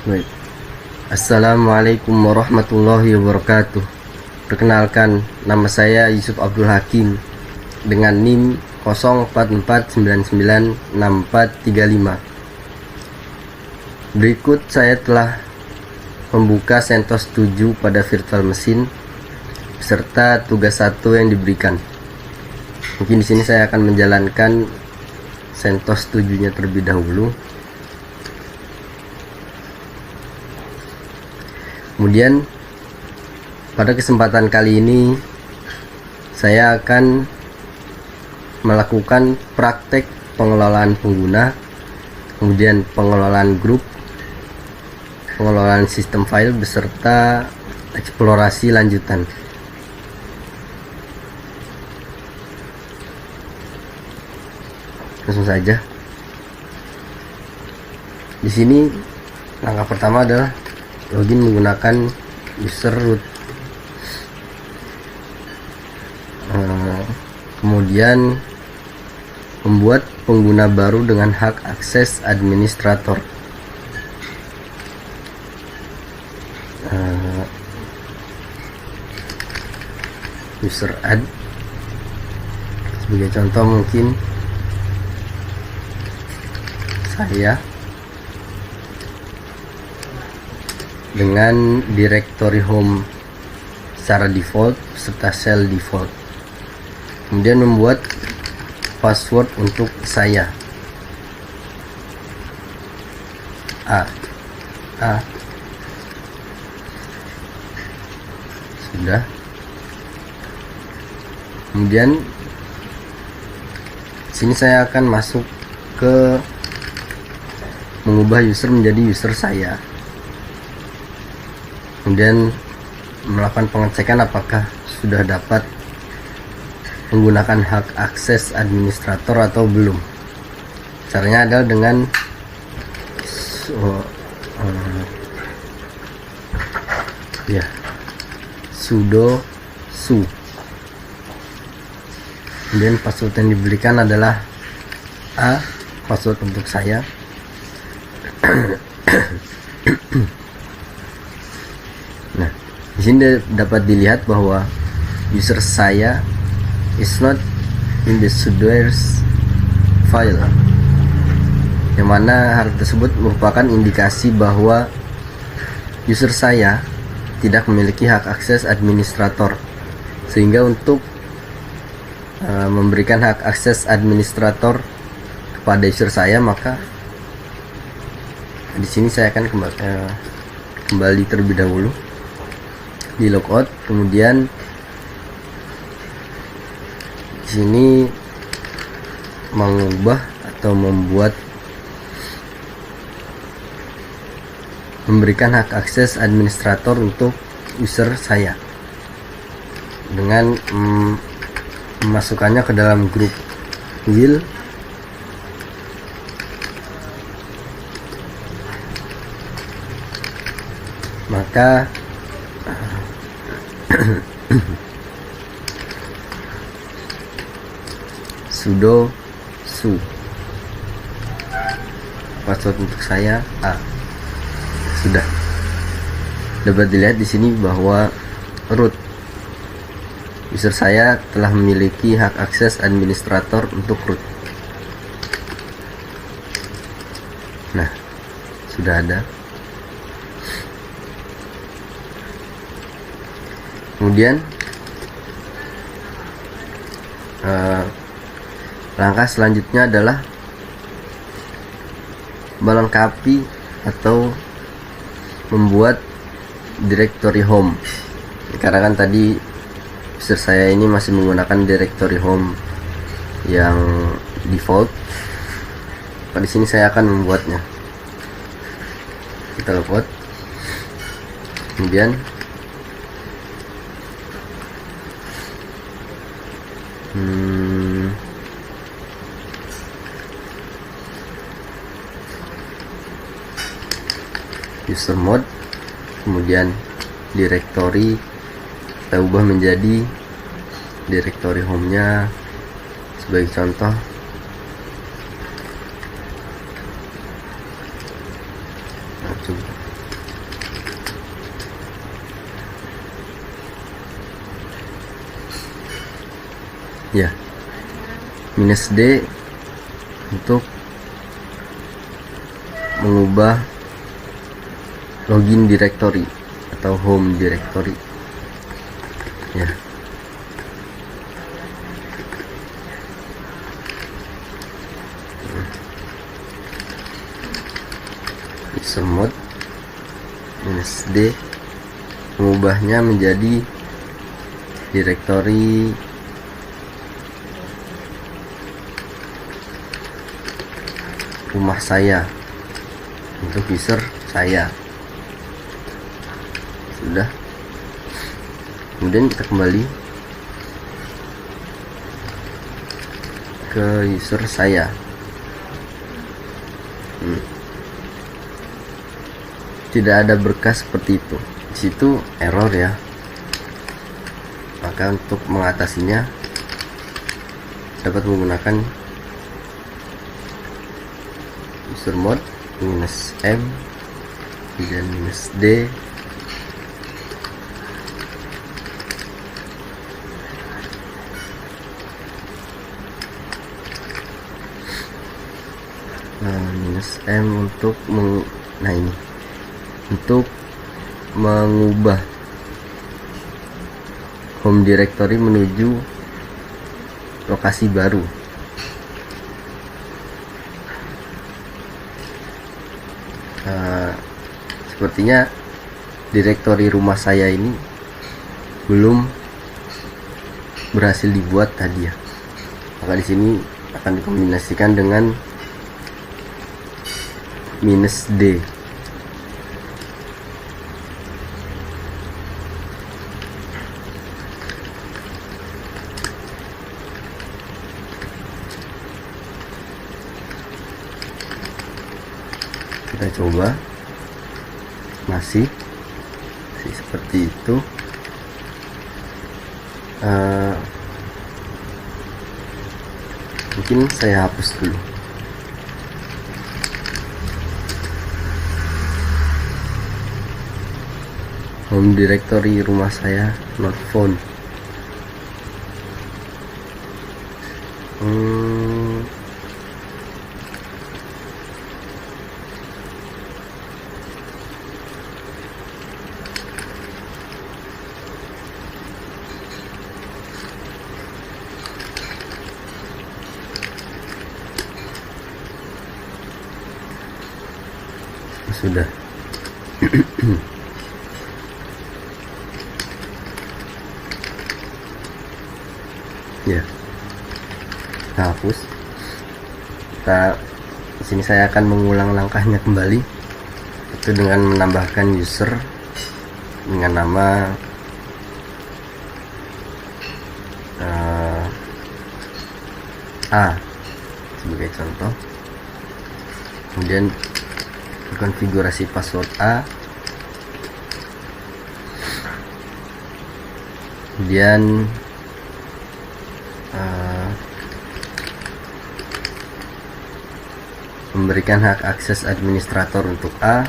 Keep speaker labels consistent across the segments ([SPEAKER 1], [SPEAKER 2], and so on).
[SPEAKER 1] Baik. Assalamualaikum warahmatullahi wabarakatuh. Perkenalkan, nama saya Yusuf Abdul Hakim dengan NIM 0449964435. Berikut saya telah membuka CentOS 7 pada virtual machine beserta tugas 1 yang diberikan. Mungkin di sini saya akan menjalankan CentOS 7-nya terlebih dahulu. Kemudian pada kesempatan kali ini saya akan melakukan praktek pengelolaan pengguna, kemudian pengelolaan grup, pengelolaan sistem file beserta eksplorasi lanjutan. Langsung saja. Di sini langkah pertama adalah login menggunakan user root. Kemudian membuat pengguna baru dengan hak akses administrator. User add, sebagai contoh mungkin saya dengan directory home secara default serta shell default. Kemudian membuat password untuk saya A sudah. Kemudian sini saya akan masuk ke mengubah user menjadi user saya. Kemudian melakukan pengecekan apakah sudah dapat menggunakan hak akses administrator atau belum. Caranya adalah dengan sudo su. Kemudian password yang diberikan adalah A, password untuk saya. Nah, di sini dapat dilihat bahwa user saya is not in the sudoers file, yang mana hal tersebut merupakan indikasi bahwa user saya tidak memiliki hak akses administrator, sehingga untuk memberikan hak akses administrator kepada user saya, maka di sini saya akan kembali terlebih dahulu di logout. Kemudian di sini mengubah atau memberikan hak akses administrator untuk user saya dengan memasukkannya ke dalam grup will. Maka sudo su, password untuk saya A. Sudah dapat dilihat di sini bahwa root user saya telah memiliki hak akses administrator untuk root. Nah, sudah ada. Kemudian langkah selanjutnya adalah melengkapi atau membuat directory home, karena kan tadi user saya ini masih menggunakan directory home yang default. Pada sini saya akan membuatnya. Kita logout, kemudian user mode, kemudian directory kita ubah menjadi directory home nya sebagai contoh. ya. Minus D untuk mengubah login directory atau home directory, ya. User mode minus D mengubahnya menjadi directory rumah saya untuk user saya. Sudah. Kemudian kita kembali ke user saya. Tidak ada berkas seperti itu. Di situ error ya. Maka untuk mengatasinya dapat menggunakan user mode minus M dan minus D minus M untuk untuk mengubah home directory menuju lokasi baru. Sepertinya direktori rumah saya ini belum berhasil dibuat tadi ya. Maka di sini akan dikombinasikan dengan minus D. Kita coba, masih seperti itu. Mungkin saya hapus dulu. Home directory rumah saya not found. Sudah. Ya, kita hapus. Di sini saya akan mengulang langkahnya kembali, itu dengan menambahkan user dengan nama A sebagai contoh. Kemudian konfigurasi password A, kemudian memberikan hak akses administrator untuk A,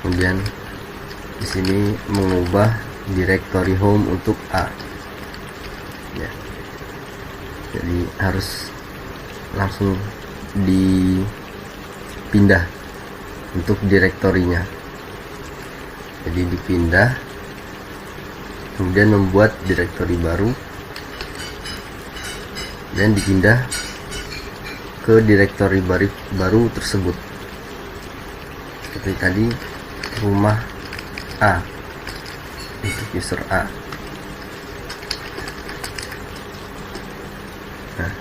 [SPEAKER 1] kemudian di sini mengubah directory home untuk A. Ya. Jadi harus langsung dipindah untuk direktorinya. Jadi dipindah, kemudian membuat direktori baru dan dipindah ke direktori baru tersebut. Seperti tadi, rumah A untuk user A. Nah,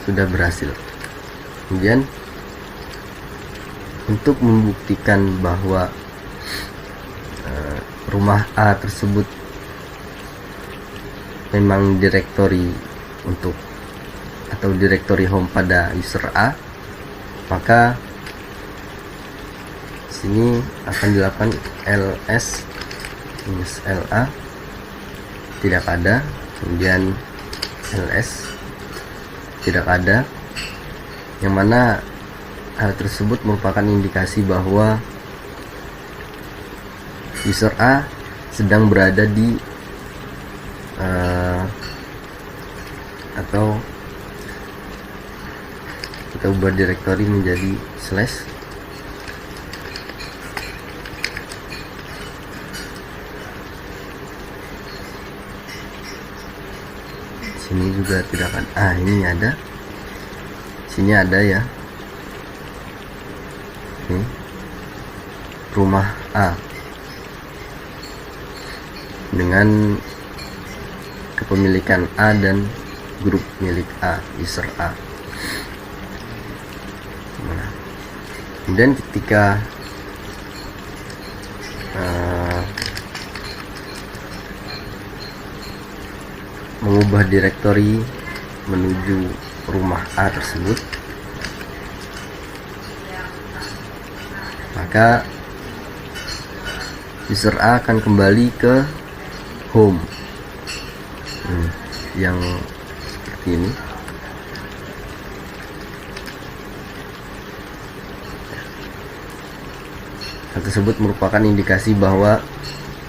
[SPEAKER 1] sudah berhasil. Kemudian untuk membuktikan bahwa rumah A tersebut memang direktori untuk atau direktori home pada user A, maka sini akan dilakukan ls -la tidak ada, kemudian ls tidak ada, yang mana hal tersebut merupakan indikasi bahwa user A sedang berada di atau kita ubah directory menjadi slash. Sini juga tidak akan, ini ada, sini ada ya, ini rumah A dengan kepemilikan A dan grup milik A, user A. Nah, kemudian ketika mengubah directory menuju rumah A tersebut, maka user A akan kembali ke home yang seperti ini. Hal tersebut merupakan indikasi bahwa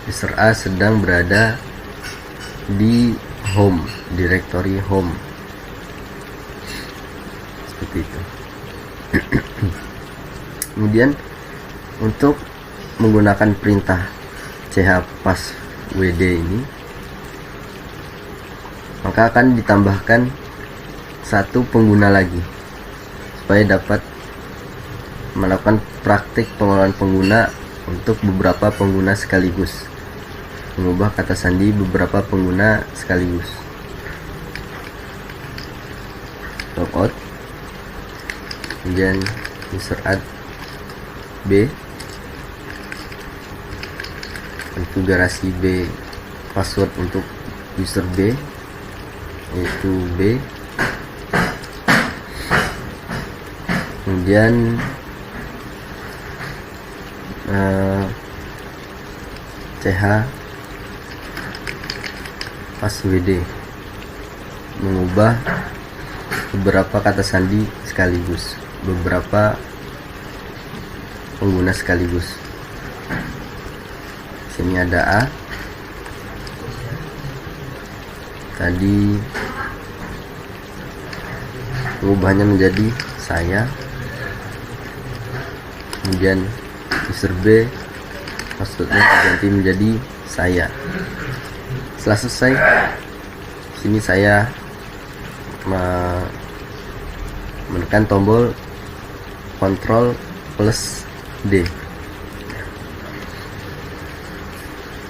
[SPEAKER 1] user A sedang berada di home, directory home, seperti itu. Kemudian untuk menggunakan perintah chpasswd ini, maka akan ditambahkan satu pengguna lagi supaya dapat melakukan praktik pengelolaan pengguna untuk beberapa pengguna sekaligus, mengubah kata sandi beberapa pengguna sekaligus. Logout, kemudian user add B, konfigurasi B, password untuk user B yaitu B, kemudian chpasswd mengubah beberapa kata sandi sekaligus, beberapa pengguna sekaligus. Sini ada A, tadi mengubahnya menjadi saya, kemudian user B passwordnya diganti menjadi saya. Setelah selesai, sini saya menekan tombol Ctrl plus D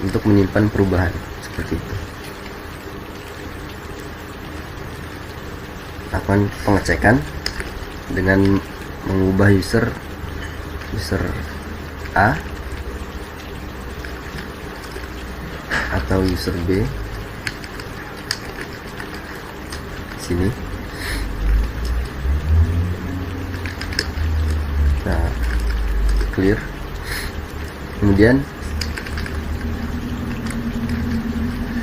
[SPEAKER 1] untuk menyimpan perubahan seperti itu. Lakukan pengecekan dengan mengubah user A atau user B. Sini. Nah, clear. Kemudian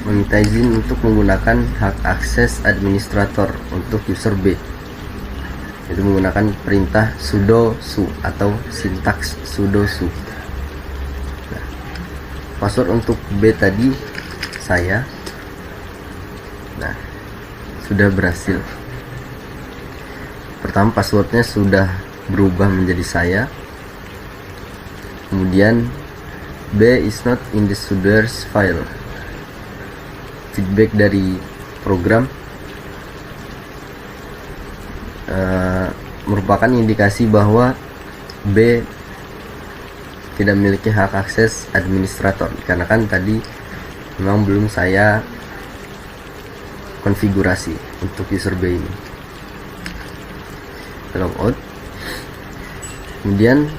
[SPEAKER 1] meminta izin untuk menggunakan hak akses administrator untuk user B, itu menggunakan perintah sudo su atau sintaks sudo su. Nah, password untuk B tadi saya. Nah, sudah berhasil. Pertama, passwordnya sudah berubah menjadi saya. Kemudian B is not in the sudoers file. Feedback dari program merupakan indikasi bahwa B tidak memiliki hak akses administrator, karena kan tadi memang belum saya konfigurasi untuk user B ini. Logout. Kemudian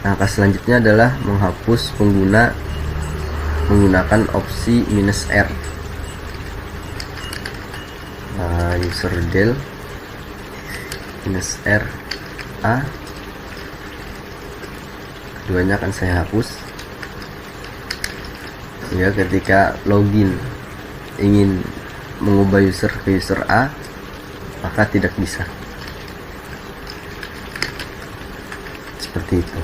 [SPEAKER 1] langkah selanjutnya adalah menghapus pengguna menggunakan opsi -R. User del -R A, keduanya akan saya hapus ya. Ketika login ingin mengubah user ke user A, maka tidak bisa. seperti itu.